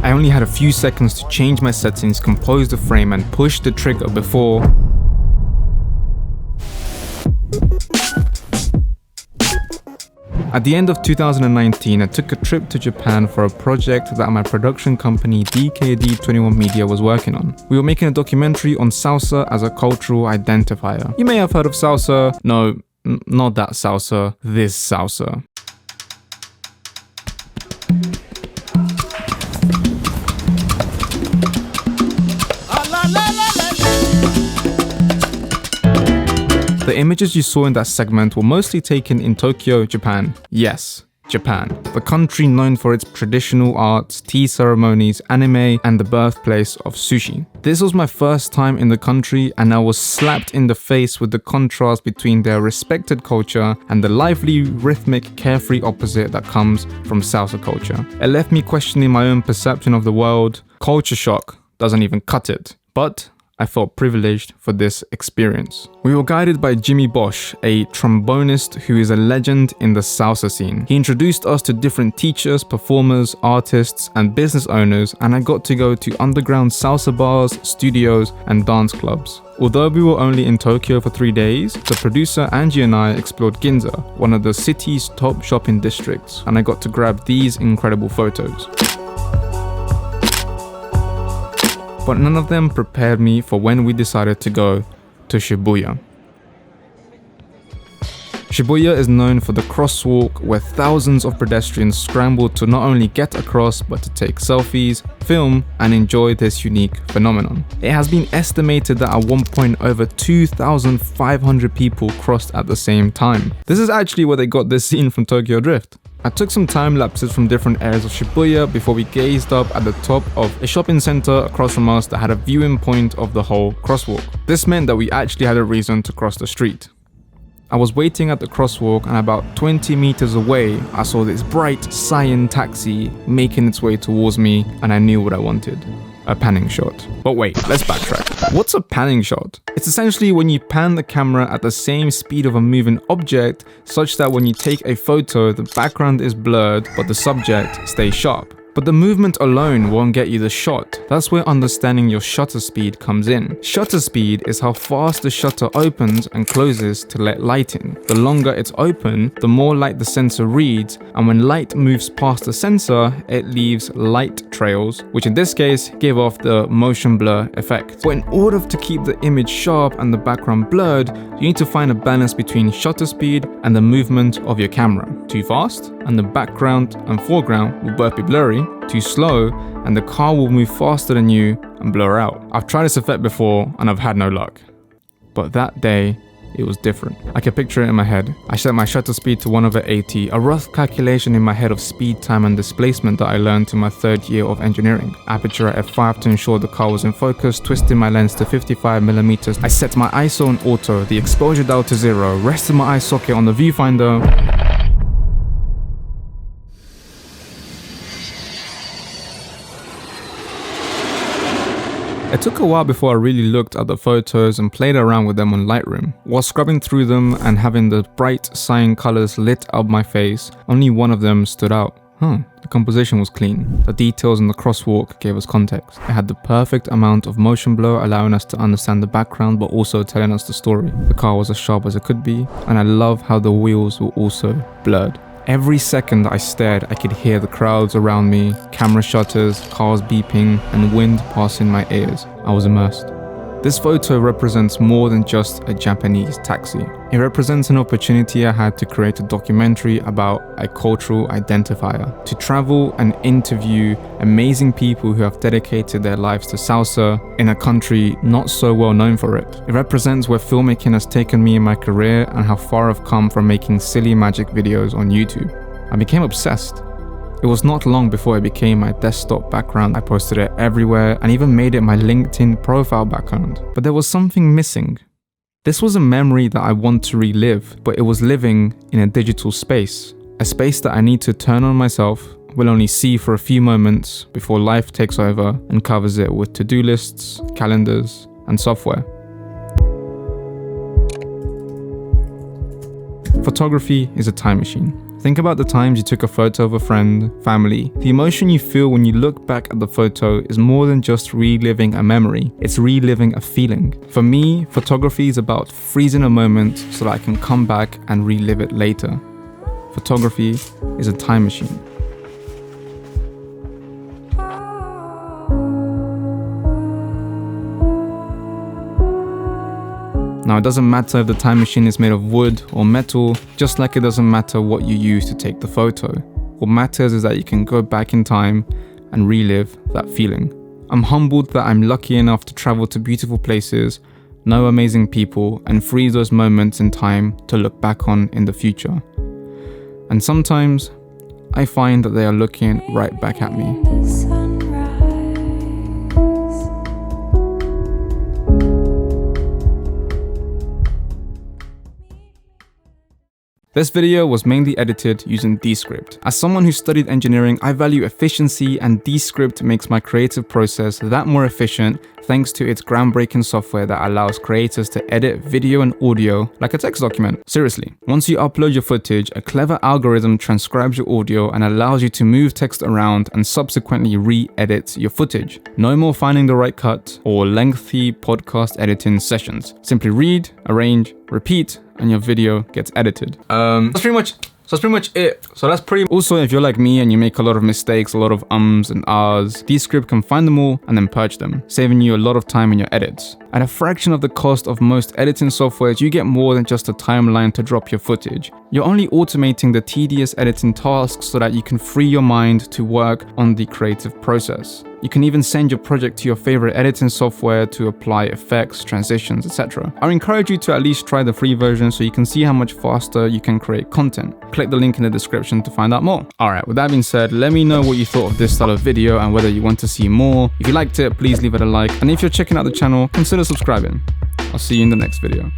I only had a few seconds to change my settings, compose the frame, and push the trigger before... At the end of 2019, I took a trip to Japan for a project that my production company DKD21 Media was working on. We were making a documentary on salsa as a cultural identifier. You may have heard of salsa. No, not that salsa, this salsa. The images you saw in that segment were mostly taken in Tokyo, Japan. Yes, Japan. The country known for its traditional arts, tea ceremonies, anime, and the birthplace of sushi. This was my first time in the country, and I was slapped in the face with the contrast between their respected culture and the lively, rhythmic, carefree opposite that comes from salsa culture. It left me questioning my own perception of the world. Culture shock doesn't even cut it. But I felt privileged for this experience. We were guided by Jimmy Bosch, a trombonist who is a legend in the salsa scene. He introduced us to different teachers, performers, artists, and business owners, and I got to go to underground salsa bars, studios, and dance clubs. Although we were only in Tokyo for 3 days, the producer Angie and I explored Ginza, one of the city's top shopping districts, and I got to grab these incredible photos. But none of them prepared me for when we decided to go to Shibuya. Shibuya is known for the crosswalk where thousands of pedestrians scramble to not only get across but to take selfies, film, and enjoy this unique phenomenon. It has been estimated that at one point over 2,500 people crossed at the same time. This is actually where they got this scene from Tokyo Drift. I took some time lapses from different areas of Shibuya before we gazed up at the top of a shopping center across from us that had a viewing point of the whole crosswalk. This meant that we actually had a reason to cross the street. I was waiting at the crosswalk, and about 20 meters away, I saw this bright cyan taxi making its way towards me, and I knew what I wanted. A panning shot. But wait, let's backtrack. What's a panning shot? It's essentially when you pan the camera at the same speed of a moving object, such that when you take a photo, the background is blurred, but the subject stays sharp. But the movement alone won't get you the shot. That's where understanding your shutter speed comes in. Shutter speed is how fast the shutter opens and closes to let light in. The longer it's open, the more light the sensor reads, and when light moves past the sensor, it leaves light trails, which in this case give off the motion blur effect. But in order to keep the image sharp and the background blurred, you need to find a balance between shutter speed and the movement of your camera. Too fast, and the background and foreground will both be blurry. Too slow, and the car will move faster than you and blur out. I've tried this effect before and I've had no luck. But that day, it was different. I can picture it in my head. I set my shutter speed to 1/80, a rough calculation in my head of speed, time, and displacement that I learned in my 3rd year of engineering. Aperture at f5 to ensure the car was in focus, twisting my lens to 55mm. I set my ISO on auto, the exposure dial to 0, rested my eye socket on the viewfinder. It took a while before I really looked at the photos and played around with them on Lightroom. While scrubbing through them and having the bright cyan colors lit up my face, only one of them stood out. The composition was clean. The details in the crosswalk gave us context. It had the perfect amount of motion blur, allowing us to understand the background but also telling us the story. The car was as sharp as it could be, and I love how the wheels were also blurred. Every second I stared, I could hear the crowds around me, camera shutters, cars beeping, and wind passing my ears. I was immersed. This photo represents more than just a Japanese taxi. It represents an opportunity I had to create a documentary about a cultural identifier, to travel and interview amazing people who have dedicated their lives to salsa in a country not so well known for it. It represents where filmmaking has taken me in my career and how far I've come from making silly magic videos on YouTube. I became obsessed. It was not long before it became my desktop background. I posted it everywhere and even made it my LinkedIn profile background. But there was something missing. This was a memory that I want to relive, but it was living in a digital space. A space that I need to turn on myself, will only see for a few moments before life takes over and covers it with to-do lists, calendars, and software. Photography is a time machine. Think about the times you took a photo of a friend, family. The emotion you feel when you look back at the photo is more than just reliving a memory, it's reliving a feeling. For me, photography is about freezing a moment so that I can come back and relive it later. Photography is a time machine. Now, it doesn't matter if the time machine is made of wood or metal, just like it doesn't matter what you use to take the photo. What matters is that you can go back in time and relive that feeling. I'm humbled that I'm lucky enough to travel to beautiful places, know amazing people, and freeze those moments in time to look back on in the future. And sometimes, I find that they are looking right back at me. This video was mainly edited using Descript. As someone who studied engineering, I value efficiency, and Descript makes my creative process that more efficient thanks to its groundbreaking software that allows creators to edit video and audio like a text document. Seriously, once you upload your footage, a clever algorithm transcribes your audio and allows you to move text around and subsequently re-edit your footage. No more finding the right cut or lengthy podcast editing sessions. Simply read, arrange, repeat, and your video gets edited. That's pretty much it. Also, if you're like me and you make a lot of mistakes, a lot of ums and ahs, Descript can find them all and then purge them, saving you a lot of time in your edits. At a fraction of the cost of most editing softwares, you get more than just a timeline to drop your footage. You're only automating the tedious editing tasks so that you can free your mind to work on the creative process. You can even send your project to your favorite editing software to apply effects, transitions, etc. I encourage you to at least try the free version so you can see how much faster you can create content. Click the link in the description to find out more. Alright, with that being said, let me know what you thought of this style of video and whether you want to see more. If you liked it, please leave it a like, and if you're checking out the channel, consider subscribing. I'll see you in the next video.